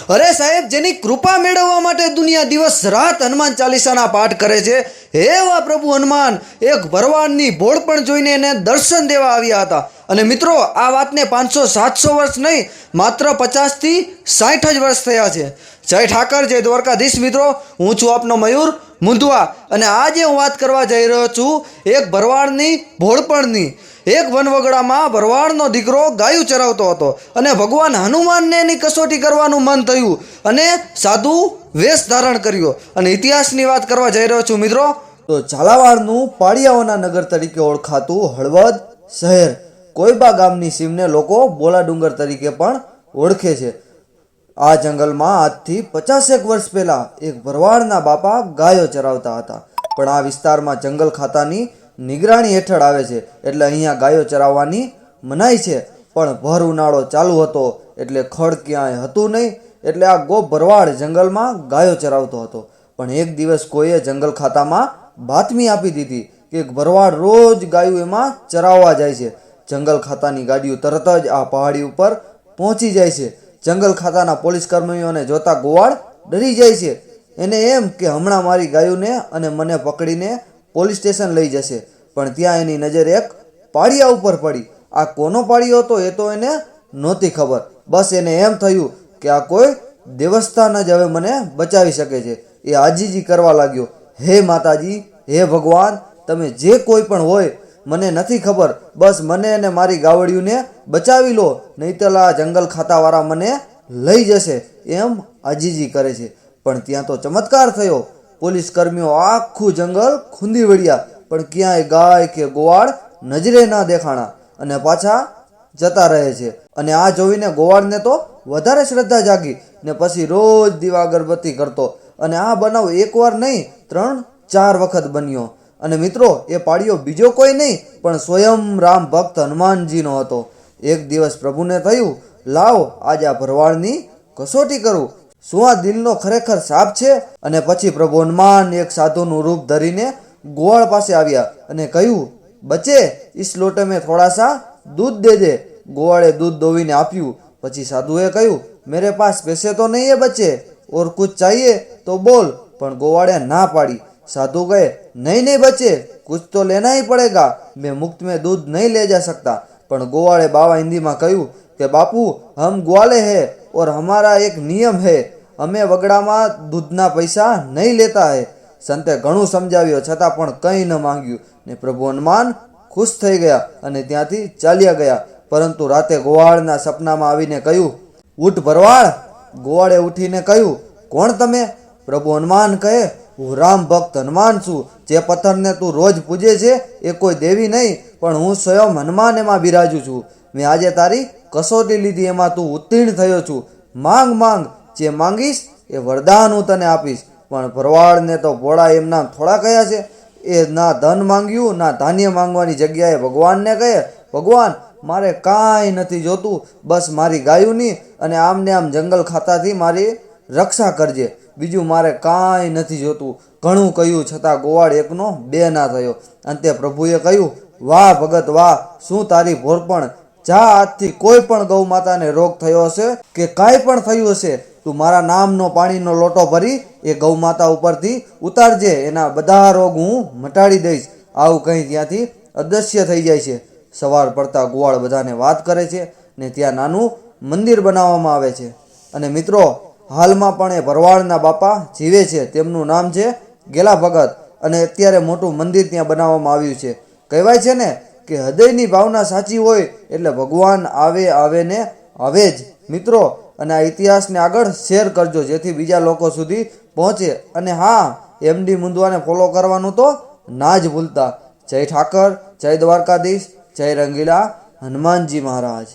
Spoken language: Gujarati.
અરે સાહેબ, જેની કૃપા મેળવવા માટે દુનિયા દિવસ રાત હનુમાન ચાલીસાના પાઠ કરે છે, એવા પ્રભુ હનુમાન એક ભરવાડની ભોળપણ જોઈને એને દર્શન દેવા આવ્યા હતા. અને મિત્રો, આ વાતને 500-700 વર્ષ નહીં, માત્ર 50 થી 60 જ વર્ષ થયા છે. જય ઠાકર, જય દ્વારકાધીશ. મિત્રો, હું છું આપનો મયુર મુંદવા, અને આજે હું વાત કરવા જઈ રહ્યો છું એક ભરવાડની ભોળપણની. એક વનવગડામાં ભરવાડનો દીકરો ગાયું ચરાવતો હતો, અને ભગવાન હનુમાનને એની કસોટી કરવાનું મન થયું, અને સાધુ વેશ ધારણ કર્યો. અને ઇતિહાસની વાત કરવા જઈ રહ્યો છું મિત્રો. તો ઝાલાવાડનું પાળિયાઓના નગર તરીકે ઓળખાતું હળવદ શહેર કોઈબા ગામની સીમને લોકો બોલા ડુંગર તરીકે પણ ઓળખે છે. આ જંગલમાં આજથી 50 વર્ષ પહેલા એક ભરવાડના બાપા ગાયો ચરાવતા હતા. પણ આ વિસ્તારમાં જંગલ ખાતાની નિગરાણી હેઠળ આવે છે, એટલે અહીંયા ગાયો ચરાવવાની મનાઈ છે. પણ ભર ઉનાળો ચાલુ હતો, એટલે ખડ ક્યાંય હતું નહીં, એટલે આ ગોપ ભરવાડ જંગલમાં ગાયો ચરાવતો હતો. પણ એક દિવસ કોઈએ જંગલ ખાતામાં બાતમી આપી દીધી કે એક ભરવાડ રોજ ગાયું એમાં ચરાવવા જાય છે. જંગલ ખાતાની ગાડીઓ તરત જ આ પહાડી ઉપર પહોંચી જાય છે. જંગલ ખાતાના પોલીસ કર્મીઓને જોતા ગોવાળ ડરી જાય છે. એને એમ કે હમણાં મારી ગાયોને અને મને પકડીને પોલીસ સ્ટેશન લઈ જશે. પણ ત્યાં એની નજર એક પાળિયા ઉપર પડી. આ કોનો પાળિયો હતો એ તો એને નહોતી ખબર. બસ એને એમ થયું કે આ કોઈ દેવસ્થાન જ હવે મને બચાવી શકે છે. એ આજીજી કરવા લાગ્યો, હે માતાજી, હે ભગવાન, તમે જે કોઈ પણ હોય, મને નથી ખબર, બસ મને અને મારી ગાવડિયુંને બચાવી લો, નહીંતર આ જંગલ ખાતાવાળા મને લઈ જશે, એમ આજીજી કરે છે. પણ ત્યાં તો ચમત્કાર થયો. પોલીસ કર્મીઓ આખું જંગલ ખૂંદી વળ્યા, પણ ક્યાંય ગાય કે ગોવાળ નજરે ના દેખાણા, અને પાછા જતા રહે છે. અને આ જોઈને ગોવાળને તો વધારે શ્રદ્ધા જાગી, ને પછી રોજ દીવા અગરબત્તી કરતો. અને આ બનાવ એકવાર નહીં, 3-4 વખત બન્યો. અને મિત્રો, એ પાળિયો બીજો કોઈ નહીં, પણ સ્વયં રામ ભક્ત હનુમાનજીનો હતો. એક દિવસ પ્રભુને થયું, લાવ આજે આ ભરવાડની કસોટી કરું, શું આ દિલનો ખરેખર સાપ છે? અને પછી પ્રભુ હનુમાન એક સાધુનું રૂપ ધરીને ગોવાળ પાસે આવ્યા અને કહ્યું, બચ્ચે, ઇસ લોટે મેં થોડા સા दूध दे दे. ગોવાળે દૂધ દોવીને આપ્યું. પછી સાધુએ કહ્યું, મેરે પાસ પૈસે તો નહીં હે બચ્ચે, ઓર કુછ ચાહીએ તો બોલ. પણ ગોવાળે ના પાડી. साधु गए, नहीं नहीं बच्चे, कुछ तो लेना ही पड़ेगा, मैं मुफ्त में दूध नहीं ले जा सकता. पण गोवाड़े बावा हिंदी में कहूँ कि बापू, हम ग्वाले हैं और हमारा एक नियम है, हमें वगड़ा में दूधना पैसा नहीं लेता है. संते घणું समझाव्યો છતાં પણ કંઈ ન માંગ્યું, ને પ્રભુ હનુમાન ખુશ થઈ ગયા અને ત્યાંથી ચાલ્યા ગયા. પરંતુ રાતે ગોવાળના સપનામાં આવીને કહ્યું, ઉઠ ભરવાડ. ગોવાળે ઉઠીને કહ્યું, કોણ તમે? પ્રભુ હનુમાન કહે, હું રામ ભક્ત હનુમાન છું. જે પથ્થરને તું રોજ પૂજે છે એ કોઈ દેવી નહીં, પણ હું સ્વયં હનુમાન એમાં બિરાજું છું. મેં આજે તારી કસોટી લીધી, એમાં તું ઉત્તીર્ણ થયો છું. માંગ માંગ, જે માંગીશ એ વરદાન હું તને આપીશ. પણ ભરવાડને તો ભોળા એમના થોડા કયા છે. એ ના ધન માંગ્યું, ના ધાન્ય માંગવાની જગ્યાએ ભગવાનને કહે, ભગવાન, મારે કાંઈ નથી જોતું, બસ મારી ગાયુંની અને આમને આમ જંગલ ખાતાથી મારી રક્ષા કરજે, બીજું મારે કાંઈ નથી જોતું. ઘણું કહ્યું છતાં ગોવાળ એકનો બે ના થયો. અંતે પ્રભુએ કહ્યું, વાહ ભગત વાહ, શું તારી ભોળપણ. જા, આજથી કોઈ પણ ગૌ માતાને રોગ થયો હશે કે કાંઈ પણ થયું હશે, તું મારા નામનો પાણીનો લોટો ભરી એ ગૌ માતા ઉપરથી ઉતારજે, એના બધા રોગ હું મટાડી દઈશ. આવું કંઈ ત્યાંથી અદૃશ્ય થઈ જાય છે. સવાર પડતા ગોવાળ બધાને વાત કરે છે, ને ત્યાં નાનું મંદિર બનાવવામાં આવે છે. અને મિત્રો, હાલમાં પણ એ ભરવાડના બાપા જીવે છે. તેમનું નામ છે ગેલા ભગત, અને અત્યારે મોટું મંદિર ત્યાં બનાવવામાં આવ્યું છે. કહેવાય છે ને કે હૃદયની ભાવના સાચી હોય એટલે ભગવાન આવે ને આવે જ. મિત્રો, અને આ ઇતિહાસને આગળ શેર કરજો, જેથી બીજા લોકો સુધી પહોંચે. અને હા, MD મુંદવાને ફોલો કરવાનું તો ના જ ભૂલતા. જય ઠાકર, જય દ્વારકાધીશ, જય રંગીલા હનુમાનજી મહારાજ.